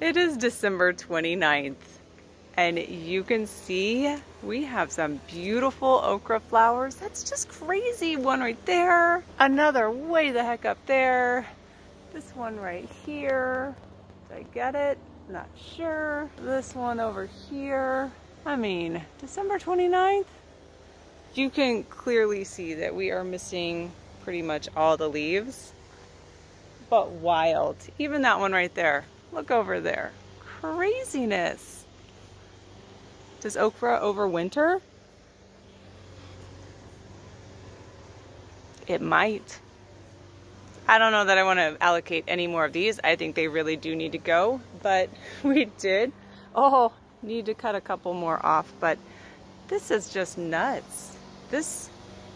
It is December 29th, and you can see we have some beautiful okra flowers. That's just crazy. One right there, another way the heck up there, this one right here. Did I get it? Not sure. This one over here. I mean, December 29th, you can clearly see that we are missing pretty much all the leaves, but wild. Even that one right there. Look over there. Craziness. Does okra overwinter? It might. I don't know that I want to allocate any more of these. I think they really do need to go, but we did. Oh, need to cut a couple more off, but this is just nuts. This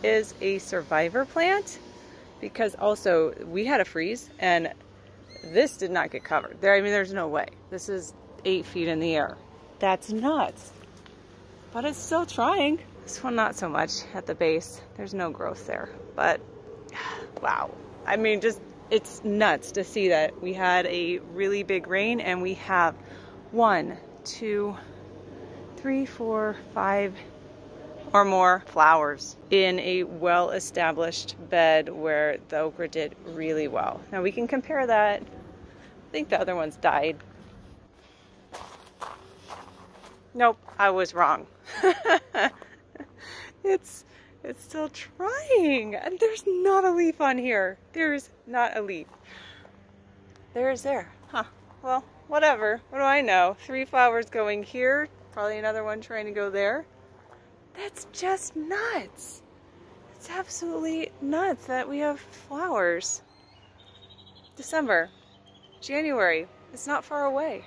is a survivor plant because also we had a freeze and this did not get covered. I mean, there's no way. This is 8 feet in the air. That's nuts. But it's still trying. This one, not so much at the base. There's no growth there. But, wow. I mean, just, it's nuts to see that we had a really big rain and we have 1, 2, 3, 4, 5 or more flowers in a well-established bed where the okra did really well. Now we can compare that. I think the other ones died. Nope, I was wrong. It's still trying. And there's not a leaf on here. There's not a leaf. There is there. Huh. Well, whatever. What do I know? 3 flowers going here. Probably another one trying to go there. That's just nuts. It's absolutely nuts that we have flowers. December, January, it's not far away.